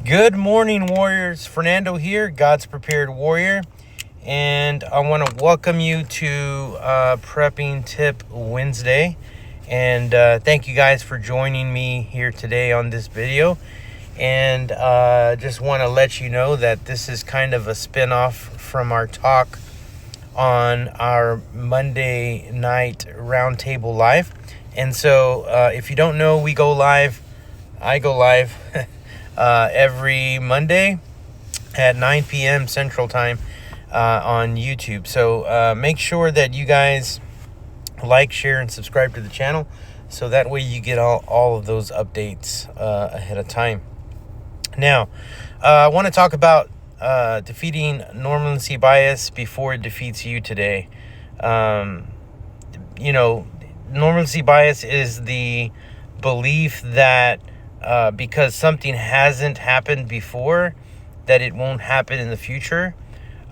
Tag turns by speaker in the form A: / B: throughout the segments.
A: Good morning, warriors. Fernando here, God's Prepared Warrior, and I want to welcome you to Prepping Tip Wednesday. And thank you guys for joining me here today on this video. And just want to let you know that this is kind of a spin-off from our talk on our Monday night roundtable live. And so if you don't know, I go live every Monday at 9 p.m. Central Time on YouTube. So make sure that you guys like, share, and subscribe to the channel, so that way you get all of those updates ahead of time. Now, I want to talk about defeating normalcy bias before it defeats you today. Normalcy bias is the belief that because something hasn't happened before, that it won't happen in the future,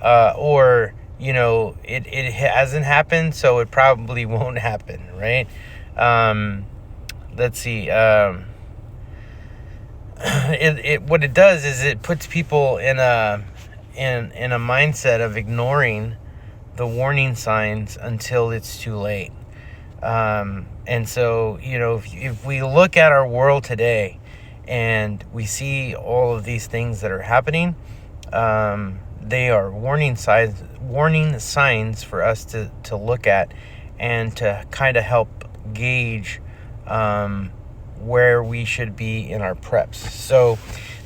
A: or it hasn't happened, so it probably won't happen, right? Let's see. What it does is it puts people in a mindset of ignoring the warning signs until it's too late. And so, if we look at our world today and we see all of these things that are happening, they are warning signs for us to look at and to kind of help gauge where we should be in our preps. So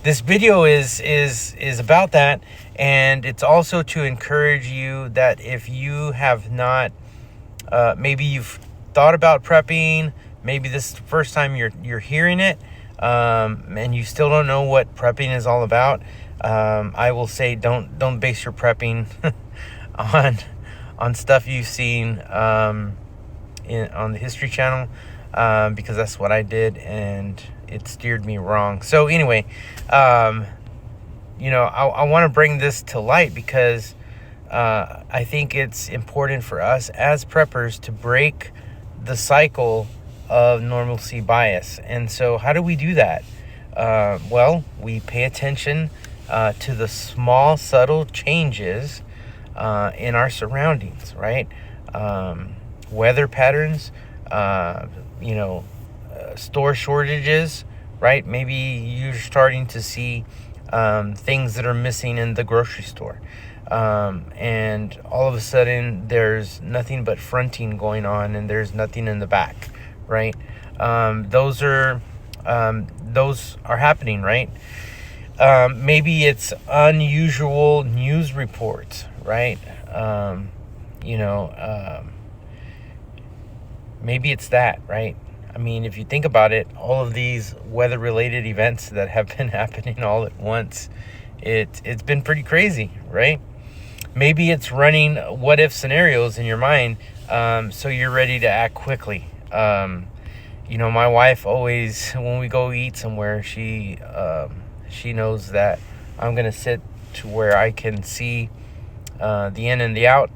A: this video is about that, and it's also to encourage you that if you have not, maybe you've thought about prepping, maybe this is the first time you're hearing it, and you still don't know what prepping is all about, I will say don't base your prepping on stuff you've seen on the History Channel, because that's what I did and it steered me wrong. So anyway, I want to bring this to light because I think it's important for us as preppers to break the cycle of normalcy bias. And so how do we do that? Well, we pay attention to the small, subtle changes in our surroundings, right? Weather patterns, store shortages, right? Maybe you're starting to see things that are missing in the grocery store. And all of a sudden there's nothing but fronting going on and there's nothing in the back, right? Those are happening, right? Maybe it's unusual news reports, right? Maybe it's that, right? I mean, if you think about it, all of these weather-related events that have been happening all at once, it's been pretty crazy, right? Maybe it's running what-if scenarios in your mind, so you're ready to act quickly. My wife always, when we go eat somewhere, she knows that I'm going to sit to where I can see the in and the out,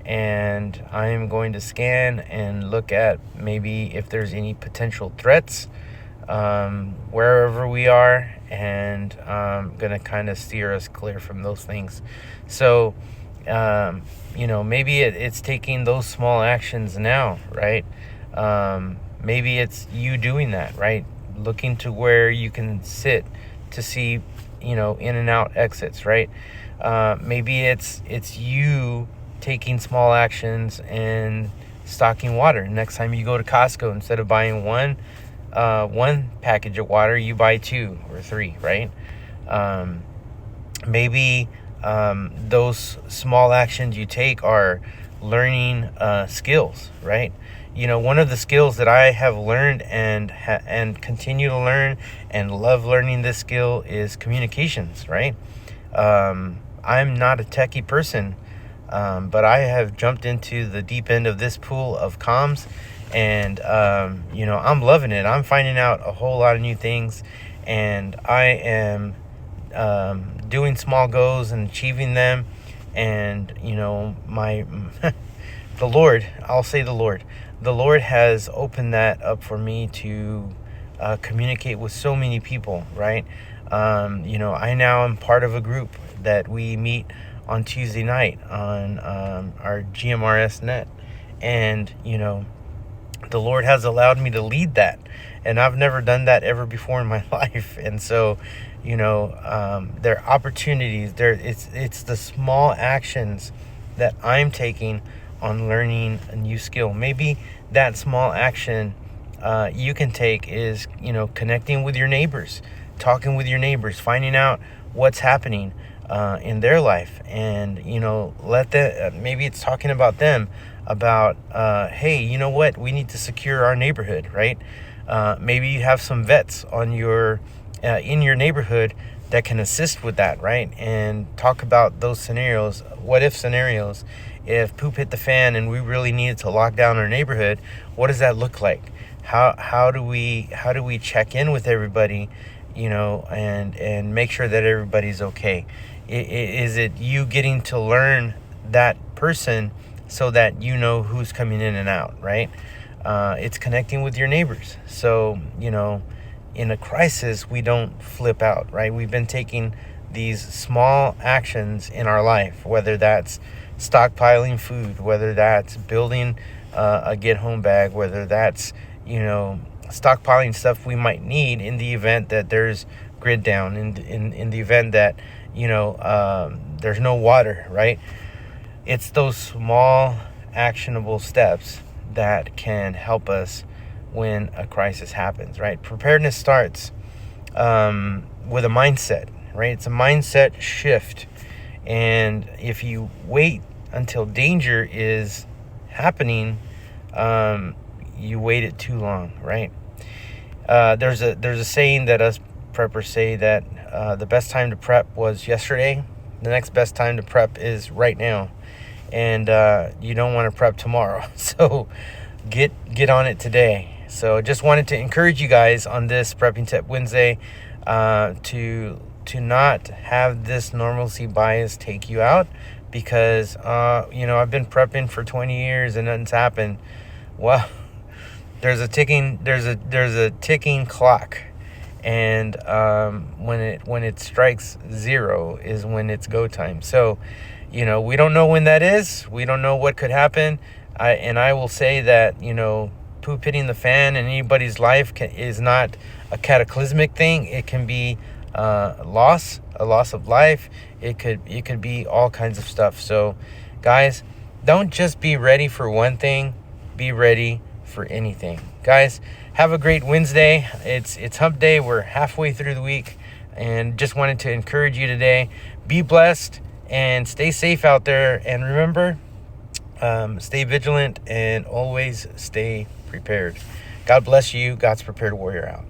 A: and I am going to scan and look at maybe if there's any potential threats wherever we are, and I'm going to kind of steer us clear from those things. So, maybe it's taking those small actions now, right? Maybe it's you doing that, right? Looking to where you can sit to see, in and out exits, right? Maybe it's you taking small actions and stocking water. Next time you go to Costco, instead of buying one package of water, you buy 2 or 3, right? Maybe those small actions you take are learning skills, right? One of the skills that I have learned and continue to learn and love learning this skill is communications, right? I'm not a techie person, but I have jumped into the deep end of this pool of comms, and I'm loving it. I'm finding out a whole lot of new things, and I am doing small goals and achieving them. And my the Lord has opened that up for me to communicate with so many people, right? I now am part of a group that we meet on Tuesday night on our GMRS net. And, the Lord has allowed me to lead that. And I've never done that ever before in my life. And so, there are opportunities. It's the small actions that I'm taking on learning a new skill. Maybe that small action you can take is, connecting with your neighbors, talking with your neighbors, finding out what's happening in their life. And, maybe it's talking about them, about, hey, you know what? We need to secure our neighborhood, right? Maybe you have some vets on in your neighborhood that can assist with that, right? And talk about those scenarios, what if scenarios. If poop hit the fan and we really needed to lock down our neighborhood, what does that look like? How do we check in with everybody, and make sure that everybody's okay? Is it you getting to learn that person so that you know who's coming in and out, right? It's connecting with your neighbors. So, in a crisis, we don't flip out, right? We've been taking these small actions in our life, whether that's stockpiling food, whether that's building a get home bag, whether that's, stockpiling stuff we might need in the event that there's grid down, in the event that, there's no water, right? It's those small actionable steps that can help us when a crisis happens, right? Preparedness starts with a mindset, right? It's a mindset shift. And if you wait until danger is happening, you waited too long, right? There's a saying that us preppers say that the best time to prep was yesterday. The next best time to prep is right now. And you don't want to prep tomorrow. So get on it today. So just wanted to encourage you guys on this Prepping Tip Wednesday to not have this normalcy bias take you out, because I've been prepping for 20 years and nothing's happened. Well, there's a ticking clock, and when it strikes 0 is when it's go time. So we don't know when that is. We don't know what could happen. I will say that, poop hitting the fan in anybody's life is not a cataclysmic thing. It can be a loss of life. It could be all kinds of stuff. So, guys, don't just be ready for one thing. Be ready for anything. Guys, have a great Wednesday. It's hump day. We're halfway through the week, and just wanted to encourage you today. Be blessed and stay safe out there. And remember, stay vigilant and always stay prepared. God bless you. God's prepared warrior out.